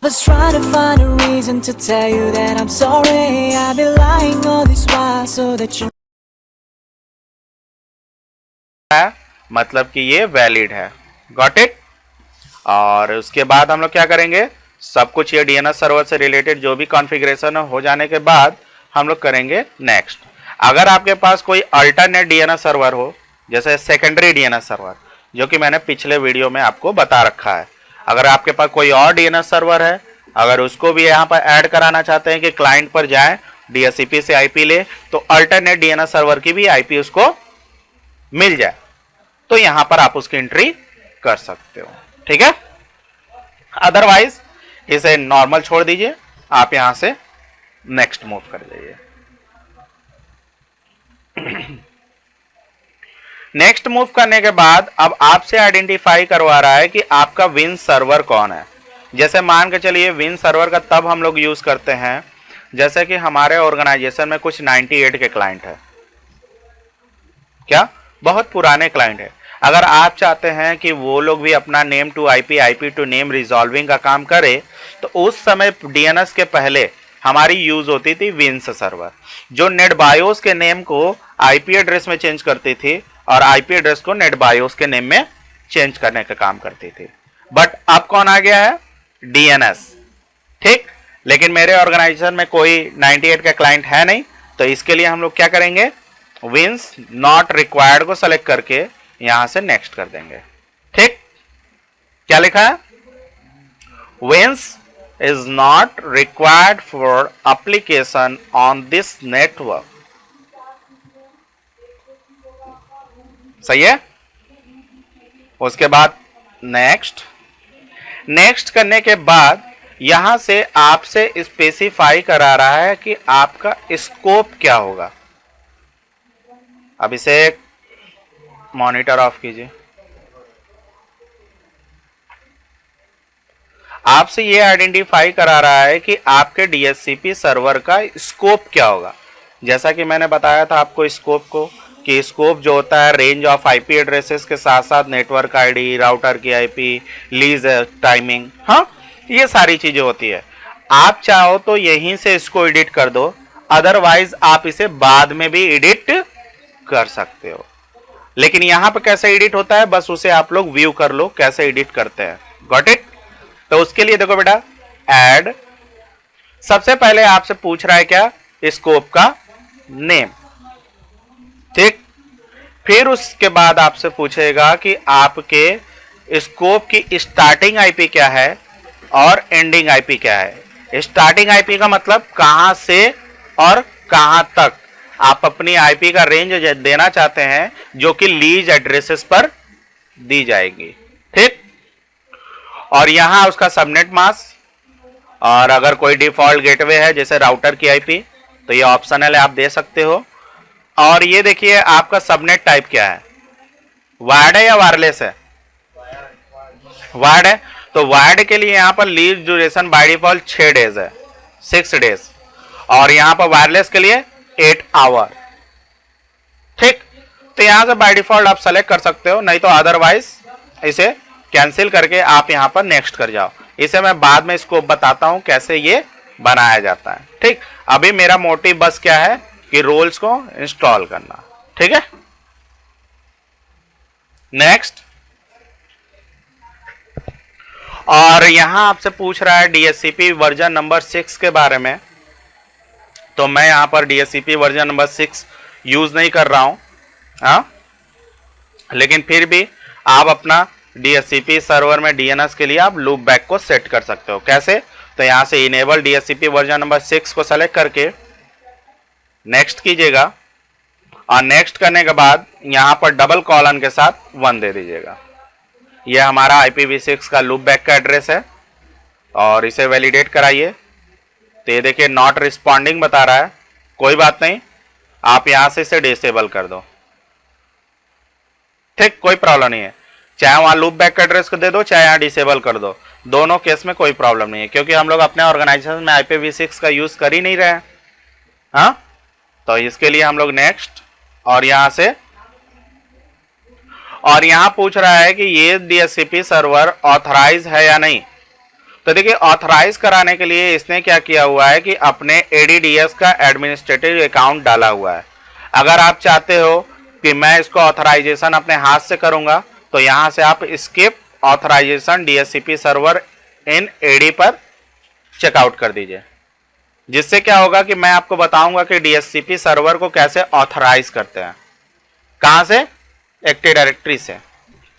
was trying to find a reason to tell you that I'm sorry. I've been lying all this while so that you मतलब कि ये valid है। Got it. और उसके बाद हम लोग क्या करेंगे, सब कुछ ये डीएनएस सर्वर से रिलेटेड जो भी कॉन्फ़िगरेशन हो जाने के बाद हम लोग करेंगे नेक्स्ट। अगर आपके पास कोई अल्टरनेट डीएनएस सर्वर हो, जैसे सेकेंडरी डीएनएस सर्वर, जो कि मैंने पिछले वीडियो में आपको बता रखा है, अगर आपके पास कोई और डीएनएस सर्वर है, अगर उसको भी यहाँ पर ऐड कराना चाहते हैं कि क्लाइंट पर जाए डीएचसीपी से आईपी ले, तो अल्टरनेट डीएनएस सर्वर की भी आईपी उसको मिल जाए, तो यहां पर आप उसकी एंट्री कर सकते हो। ठीक है, अदरवाइज इसे नॉर्मल छोड़ दीजिए, आप यहां से नेक्स्ट मूव कर जाइए। नेक्स्ट मूव करने के बाद अब आपसे आइडेंटिफाई करवा रहा है कि आपका विन सर्वर कौन है। जैसे मान के चलिए विन सर्वर का तब हम लोग यूज करते हैं जैसे कि हमारे ऑर्गेनाइजेशन में कुछ 98 के क्लाइंट है, क्या बहुत पुराने क्लाइंट है। अगर आप चाहते हैं कि वो लोग भी अपना name to IP, IP to name resolving का काम करे, तो उस समय डीएनएस के पहले हमारी यूज होती थी विंस सर्वर, जो नेटबायोस के नेम को आईपी एड्रेस में चेंज करती थी और आईपी एड्रेस को नेटबायोस के नेम में चेंज करने का काम करती थी। बट अब कौन आ गया है, डीएनएस। ठीक, लेकिन मेरे ऑर्गेनाइजेशन में कोई 98 का क्लाइंट है नहीं, तो इसके लिए हम लोग क्या करेंगे, विंस नॉट रिक्वायर्ड को सेलेक्ट करके यहां से नेक्स्ट कर देंगे। ठीक, क्या लिखा है, विंस is not required for application on this network. सही है। उसके बाद नेक्स्ट। नेक्स्ट करने के बाद यहां से आपसे स्पेसिफाई करा रहा है कि आपका स्कोप क्या होगा। अब इसे मॉनिटर ऑफ कीजिए। आपसे ये आइडेंटिफाई करा रहा है कि आपके डीएचसीपी सर्वर का स्कोप क्या होगा। जैसा कि मैंने बताया था आपको स्कोप को, कि स्कोप जो होता है रेंज ऑफ आईपी एड्रेसेस के साथ साथ नेटवर्क आईडी, राउटर की आईपी, लीज टाइमिंग, हाँ ये सारी चीजें होती है। आप चाहो तो यहीं से इसको एडिट कर दो, अदरवाइज आप इसे बाद में भी एडिट कर सकते हो। लेकिन यहां पर कैसे एडिट होता है, बस उसे आप लोग व्यू कर लो कैसे एडिट करते हैं। Got it. तो उसके लिए देखो बेटा, ऐड, सबसे पहले आपसे पूछ रहा है क्या, स्कोप का नेम। ठीक, फिर उसके बाद आपसे पूछेगा कि आपके स्कोप की स्टार्टिंग आईपी क्या है और एंडिंग आईपी क्या है। स्टार्टिंग आईपी का मतलब कहां से और कहां तक आप अपनी आईपी का रेंज देना चाहते हैं, जो कि लीज एड्रेसेस पर दी जाएगी। ठीक, और यहां उसका सबनेट मास्क, और अगर कोई डिफॉल्ट गेटवे है जैसे राउटर की आईपी, तो ये ऑप्शनल है, आप दे सकते हो। और ये देखिए आपका सबनेट टाइप क्या है, वायर्ड है या वायरलेस है, वायर्ड है। तो वायर्ड के लिए यहां पर lease duration by default 6 days है, 6 डेज, और यहां पर वायरलेस के लिए 8 आवर। ठीक, तो यहां से बाय डिफॉल्ट आप सेलेक्ट कर सकते हो, नहीं तो अदरवाइज इसे कैंसिल करके आप यहां पर नेक्स्ट कर जाओ। इसे मैं बाद में इसको बताता हूं कैसे ये बनाया जाता है। ठीक, अभी मेरा मोटिव बस क्या है कि रोल्स को इंस्टॉल करना। ठीक है, नेक्स्ट। और यहां आपसे पूछ रहा है डीएचसीपी वर्जन नंबर 6 के बारे में, तो मैं यहां पर डीएचसीपी वर्जन नंबर 6 यूज नहीं कर रहा हूं, हाँ, लेकिन फिर भी आप अपना डीएचसीपी सर्वर में डीएनएस के लिए आप लूप बैक को सेट कर सकते हो। कैसे, तो यहां से इनेबल डीएचसीपी वर्जन नंबर 6 को सेलेक्ट करके नेक्स्ट कीजिएगा, और नेक्स्ट करने के बाद यहां पर डबल कॉलन के साथ 1 दे दीजिएगा। यह हमारा IPv6 का लूप बैक का एड्रेस है, और इसे वैलिडेट कराइए। तो ये देखिए नॉट रिस्पॉन्डिंग बता रहा है, कोई बात नहीं, आप यहां से इसे डिसेबल कर दो। ठीक, कोई प्रॉब्लम नहीं है, चाहे वहां लूप बैक का एड्रेस को दे दो, चाहे यहां डिसेबल कर दो, दोनों केस में कोई प्रॉब्लम नहीं है, क्योंकि हम लोग अपने ऑर्गेनाइजेशन में IPv6 का यूज कर ही नहीं रहे हैं। हाँ, तो इसके लिए हम लोग नेक्स्ट, और यहां से, और यहां पूछ रहा है कि ये डीएचसीपी सर्वर ऑथराइज है या नहीं, तो देखिए ऑथराइज कराने के लिए इसने क्या किया हुआ है कि अपने ADDS का एडमिनिस्ट्रेटिव अकाउंट डाला हुआ है। अगर आप चाहते हो कि मैं इसको ऑथराइजेशन अपने हाथ से करूंगा तो यहां से आप skip authorization DHCP server in AD पर चेकआउट कर दीजिए, जिससे क्या होगा कि मैं आपको बताऊंगा कि DHCP सर्वर को कैसे ऑथराइज करते हैं। कहां से? एक्टिव डायरेक्टरी से।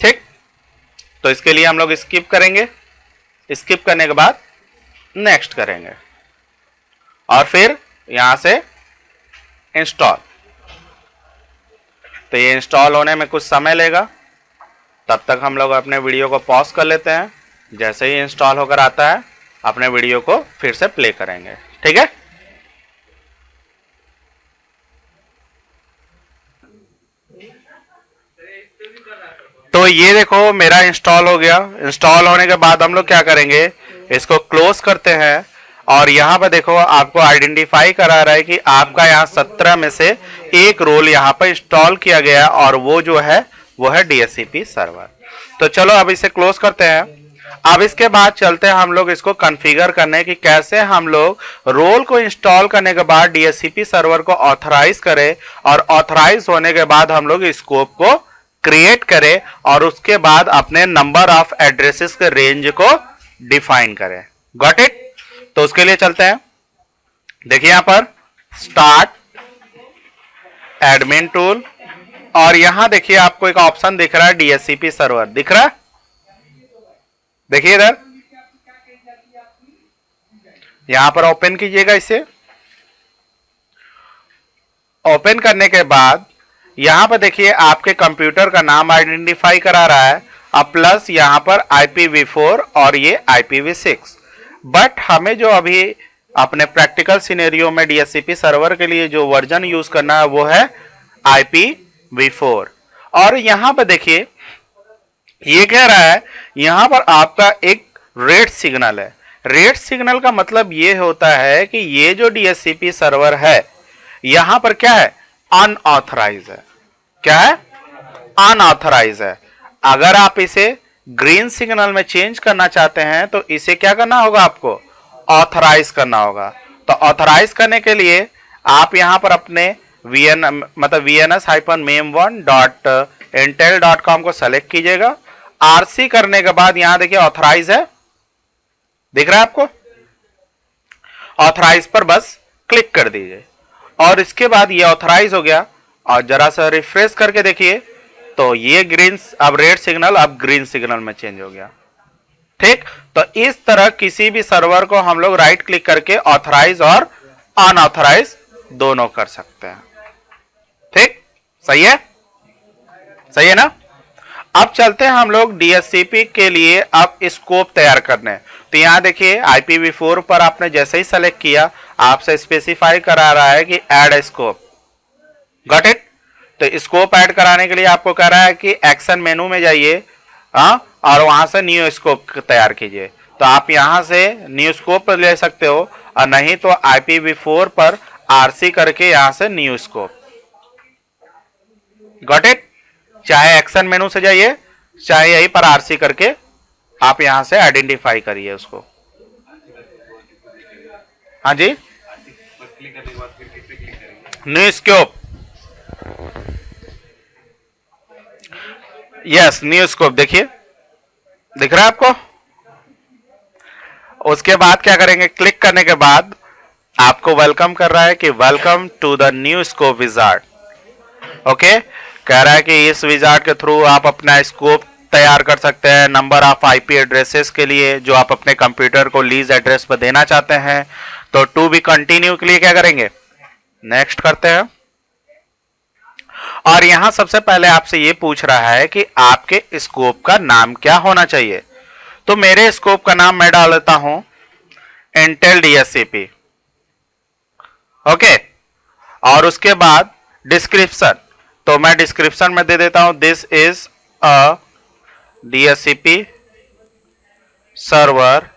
ठीक, तो इसके लिए हम लोग स्किप करेंगे। स्किप करने के बाद नेक्स्ट करेंगे और फिर यहां से इंस्टॉल। तो ये इंस्टॉल होने में कुछ समय लेगा, तब तक हम लोग अपने वीडियो को पॉज कर लेते हैं। जैसे ही इंस्टॉल होकर आता है अपने वीडियो को फिर से प्ले करेंगे। ठीक है, तो ये देखो मेरा इंस्टॉल हो गया। इंस्टॉल होने के बाद हम लोग क्या करेंगे, इसको क्लोज करते हैं और यहाँ पर देखो आपको आइडेंटिफाई करा रहा है कि आपका यहाँ 17 में से एक रोल यहाँ पर इंस्टॉल किया गया और वो जो है वो है DHCP सर्वर। तो चलो अब इसे क्लोज करते हैं। अब इसके बाद चलते हैं हम लोग इसको कॉन्फ़िगर करने की कैसे हम लोग रोल को इंस्टॉल करने के बाद DHCP सर्वर को ऑथराइज करें और ऑथराइज होने के बाद हम लोग स्कोप को क्रिएट करें और उसके बाद अपने नंबर ऑफ एड्रेसेस के रेंज को डिफाइन करें। Got it? तो उसके लिए चलते हैं। देखिए यहां पर स्टार्ट एडमिन टूल और यहां देखिए आपको एक ऑप्शन दिख रहा है DHCP सर्वर दिख रहा है। देखिए इधर, यहां पर ओपन कीजिएगा। इसे ओपन करने के बाद यहां पर देखिए आपके कंप्यूटर का नाम आइडेंटिफाई करा रहा है, अब प्लस यहां पर IPv4 और ये IPv6। बट हमें जो अभी अपने प्रैक्टिकल सिनेरियो में DHCP सर्वर के लिए जो वर्जन यूज करना है वो है IPv4। और यहां पर देखिए ये कह रहा है यहां पर आपका एक रेड सिग्नल है। रेड सिग्नल का मतलब ये होता है कि ये जो DHCP सर्वर है यहां पर क्या है, अनऑथराइज है। क्या है? अनऑथराइज है। अगर आप इसे ग्रीन सिग्नल में चेंज करना चाहते हैं तो इसे क्या करना होगा, आपको ऑथराइज करना होगा। तो ऑथराइज करने के लिए आप यहां पर अपने vns-mem1.intel.com को सेलेक्ट कीजिएगा। RC करने के बाद यहां देखिए ऑथराइज है, दिख रहा है आपको? ऑथराइज पर बस क्लिक कर दीजिए और इसके बाद ये ऑथराइज हो गया। और जरा सा रिफ्रेश करके देखिए तो ये ग्रीन, अब रेड सिग्नल अब ग्रीन सिग्नल में चेंज हो गया। ठीक, तो इस तरह किसी भी सर्वर को हम लोग राइट क्लिक करके ऑथराइज और अनऑथराइज दोनों कर सकते हैं। ठीक, सही है? सही है ना? अब चलते हैं हम लोग DHCP के लिए अब स्कोप तैयार करने। तो यहां देखिए IPv4 पर आपने जैसे ही सेलेक्ट किया आपसे स्पेसिफाई करा रहा है कि ऐड स्कोप। Got it? तो स्कोप ऐड कराने के लिए आपको कह रहा है कि एक्शन मेनू में जाइए, और वहां से न्यू स्कोप तैयार कीजिए। तो आप यहां से न्यू स्कोप पर ले सकते हो और नहीं तो IPv4 पर RC करके यहां से न्यू स्कोप। Got it? चाहे एक्शन मेनू से जाइए चाहे यहीं पर RC करके आप यहां से आइडेंटिफाई करिए उसको। हाँ जी, new scope, yes new scope. देखिए दिख रहा है आपको? उसके बाद क्या करेंगे, क्लिक करने के बाद आपको वेलकम कर रहा है कि welcome to the new scope wizard. Okay, कह रहा है कि इस विजार्ड के थ्रू आप अपना स्कोप तैयार कर सकते हैं नंबर ऑफ IP एड्रेसेस के लिए जो आप अपने कंप्यूटर को लीज एड्रेस पर देना चाहते हैं। तो टू बी कंटिन्यू के लिए क्या करेंगे, नेक्स्ट करते हैं। और यहां सबसे पहले आपसे ये पूछ रहा है कि आपके स्कोप का नाम क्या होना चाहिए। तो मेरे स्कोप का नाम मैं डाल देता हूं इंटेल DHCP। ओके, और उसके बाद डिस्क्रिप्शन, तो मैं डिस्क्रिप्शन में दे देता हूं this is a DHCP server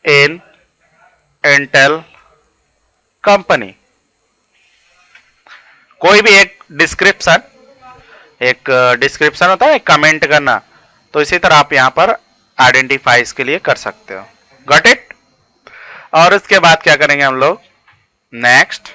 in Intel company. कोई भी एक डिस्क्रिप्शन होता है, एक कमेंट करना, तो इसी तरह आप यहां पर आइडेंटिफाई इसके लिए कर सकते हो। Got it. और उसके बाद क्या करेंगे हम लोग, नेक्स्ट